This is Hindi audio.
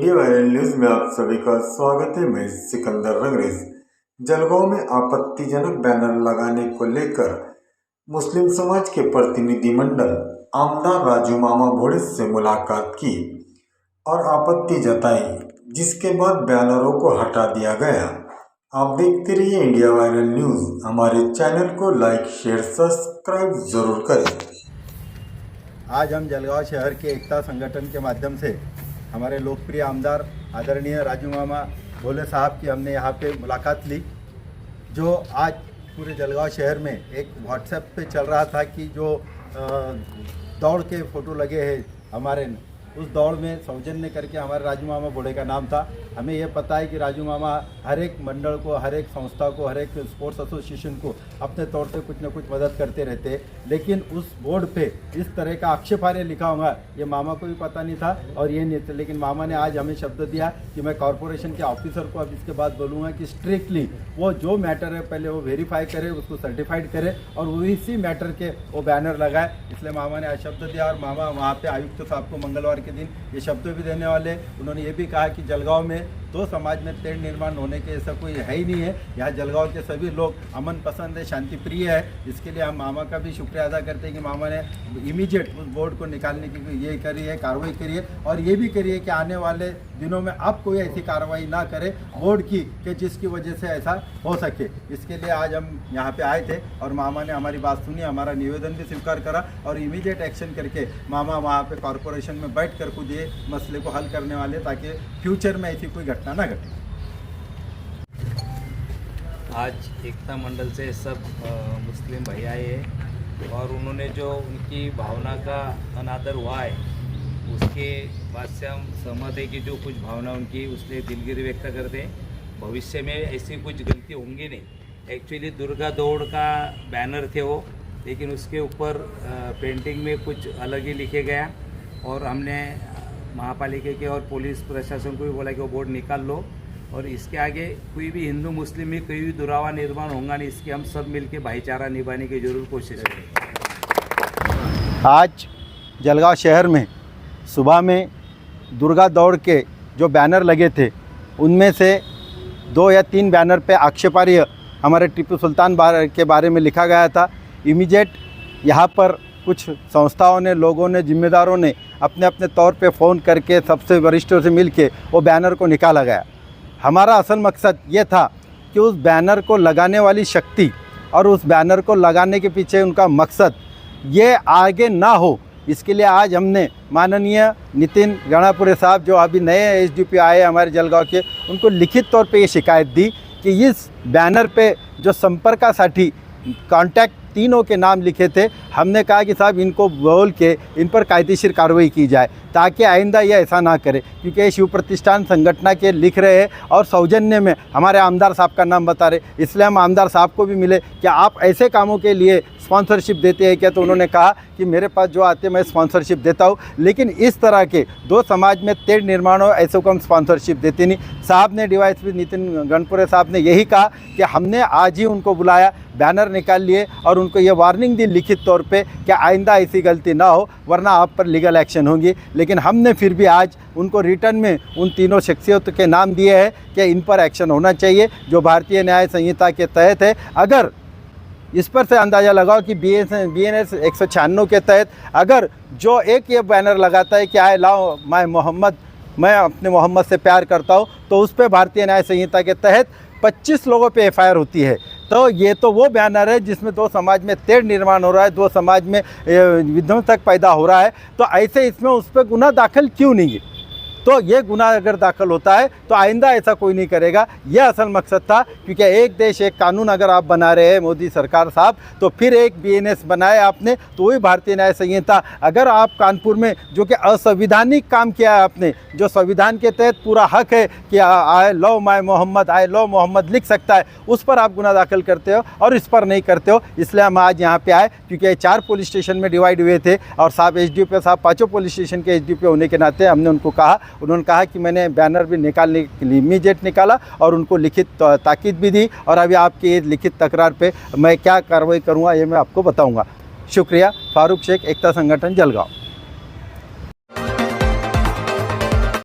इंडिया वायरल न्यूज में आप सभी का स्वागत है। मैं सिकंदर रंगरेज। जलगांव में आपत्तिजनक बैनर लगाने को लेकर मुस्लिम समाज के प्रतिनिधिमंडल आमदार राजू मामा भोड़े से मुलाकात की और आपत्ति जताई, जिसके बाद बैनरों को हटा दिया गया। आप देखते रहिए इंडिया वायरल न्यूज। हमारे चैनल को लाइक, शेयर, सब्सक्राइब जरूर करें। आज हम जलगांव शहर के एकता संगठन के माध्यम से हमारे लोकप्रिय आमदार आदरणीय राजू मामा भोले साहब की हमने यहाँ पे मुलाकात ली। जो आज पूरे जलगांव शहर में एक व्हाट्सएप पे चल रहा था कि जो दौड़ के फ़ोटो लगे हैं हमारे, उस दौड़ में सौजन्य करके हमारे राजू मामा भोले का नाम था। हमें यह पता है कि राजू मामा हर एक मंडल को, हर एक संस्था को, हर एक स्पोर्ट्स एसोसिएशन को अपने तौर से कुछ न कुछ मदद करते रहते हैं, लेकिन उस बोर्ड पे इस तरह का आक्षेपार्ह लिखा होगा ये मामा को भी पता नहीं था और ये नहीं था। लेकिन मामा ने आज हमें शब्द दिया कि मैं कॉरपोरेशन के ऑफिसर को अब इसके बाद बोलूँगा कि स्ट्रिक्टली वो जो मैटर है पहले वो वेरीफाई करे, उसको सर्टिफाइड करे और वो इसी मैटर के वो बैनर लगाए। इसलिए मामा ने आज शब्द दिया और मामा वहाँ पे आयुक्त साहब को मंगलवार के दिन ये शब्द भी देने वाले। उन्होंने ये भी कहा कि जलगांव में तो समाज में तेढ़ निर्माण होने के ऐसा कोई है ही नहीं है। यहाँ जलगांव के सभी लोग अमन पसंद है, शांति प्रिय है। इसके लिए हम मामा का भी शुक्रिया अदा करते हैं कि मामा ने इमीडिएट उस बोर्ड को निकालने की ये करी है, कार्रवाई करी है और ये भी करी है कि आने वाले दिनों में अब कोई ऐसी कार्रवाई ना करे बोर्ड की कि जिसकी वजह से ऐसा हो सके। इसके लिए आज हम यहाँ पे आए थे और मामा ने हमारी बात सुनी, हमारा निवेदन भी स्वीकार करा और इमीडिएट एक्शन करके मामा वहाँ पे कॉरपोरेशन में बैठ कर खुद ये मसले को हल करने वाले, ताकि फ्यूचर में ऐसी कोई घटना ना घटे। आज एकता मंडल से सब मुस्लिम भाई आए हैं और उन्होंने जो उनकी भावना का अनादर हुआ है उसके बाद से हम सहमत है कि जो कुछ भावना उनकी उसने दिलगिरी व्यक्त करते हैं। भविष्य में ऐसी कुछ गलती होंगी नहीं। एक्चुअली दुर्गा दौड़ का बैनर थे वो, लेकिन उसके ऊपर पेंटिंग में कुछ अलग ही लिखे गया और हमने महापालिका के और पुलिस प्रशासन को भी बोला कि वो बोर्ड निकाल लो और इसके आगे कोई भी हिंदू मुस्लिम में कोई भी दुरावा निर्माण होगा नहीं। इसकी हम सब मिलके भाईचारा निभाने की जरूर कोशिश करें। आज जलगांव शहर में सुबह में दुर्गा दौड़ के जो बैनर लगे थे उनमें से 2 या 3 बैनर पे आक्षेपार्ह हमारे टीपू सुल्तान के बारे में लिखा गया था। इमीडिएट यहाँ पर कुछ संस्थाओं ने, लोगों ने, जिम्मेदारों ने अपने अपने तौर पे फ़ोन करके सबसे वरिष्ठों से मिल के वो बैनर को निकाला गया। हमारा असल मकसद ये था कि उस बैनर को लगाने वाली शक्ति और उस बैनर को लगाने के पीछे उनका मकसद ये आगे ना हो, इसके लिए आज हमने माननीय नितिन गणापुरे साहब जो अभी नए एसडीपी आए हमारे जलगांव के, उनको लिखित तौर पे ये शिकायत दी कि इस बैनर पे जो संपर्कासाठी कॉन्टैक्ट तीनों के नाम लिखे थे, हमने कहा कि साहब इनको बोल के इन पर कायदेशीर कार्रवाई की जाए ताकि आइंदा ये ऐसा ना करे, क्योंकि ये शिव प्रतिष्ठान संगठन के लिख रहे हैं और सौजन्य में हमारे आमदार साहब का नाम बता रहे। इसलिए हम आमदार साहब को भी मिले कि आप ऐसे कामों के लिए स्पॉन्सरशिप देते हैं क्या? तो उन्होंने कहा कि मेरे पास जो आते मैं स्पॉन्सरशिप देता हूँ, लेकिन इस तरह के दो समाज में तेढ़ निर्माण हो ऐसे को हम स्पॉन्सरशिप देते नहीं। साहब ने डीवाईएसपी नितिन गणपुरे साहब ने यही कहा कि हमने आज ही उनको बुलाया, बैनर निकाल लिए और उनको ये वार्निंग दी लिखित तौर पे कि आइंदा ऐसी गलती ना हो वरना आप पर लीगल एक्शन होंगी। लेकिन हमने फिर भी आज उनको रिटर्न में उन तीनों शख्सियत के नाम दिए हैं कि इन पर एक्शन होना चाहिए जो भारतीय न्याय संहिता के तहत है। अगर इस पर से अंदाज़ा लगाओ कि BNS 196 के तहत अगर जो एक ये बैनर लगाता है कि आई लव माय मोहम्मद, मैं अपने मोहम्मद से प्यार करता हूँ, तो उस पर भारतीय न्याय संहिता के तहत 25 लोगों पे FIR होती है। तो ये तो वो बैनर है जिसमें दो समाज में तेढ़ निर्माण हो रहा है, दो समाज में विध्वंसक पैदा हो रहा है, तो ऐसे इसमें उस पर गुनाह दाखिल क्यों नहीं है? तो ये गुनाह अगर दाखिल होता है तो आइंदा ऐसा कोई नहीं करेगा। यह असल मकसद था, क्योंकि एक देश एक कानून अगर आप बना रहे हैं मोदी सरकार साहब, तो फिर एक BNS बनाए आपने तो वही भारतीय न्याय संहिता। अगर आप कानपुर में जो कि असंवैधानिक काम किया है आपने, जो संविधान के तहत पूरा हक है कि I love my Mohammad, I love Mohammad लिख सकता है, उस पर आप गुनाह दाखिल करते हो और इस पर नहीं करते हो। इसलिए हम आज यहाँ पे आए, क्योंकि 4 पुलिस स्टेशन में डिवाइड हुए थे और साहब SDPO साहब 5 पुलिस स्टेशन के SDPO होने के नाते हमने उनको कहा, उन्होंने कहा कि मैंने बैनर भी निकालने के लिए इमीडिएट निकाला और उनको लिखित ताकीद भी दी और अभी आपकी लिखित तकरार पे मैं क्या कार्रवाई करूँगा ये मैं आपको बताऊँगा। शुक्रिया। फारूक शेख, एकता संगठन, जलगांव।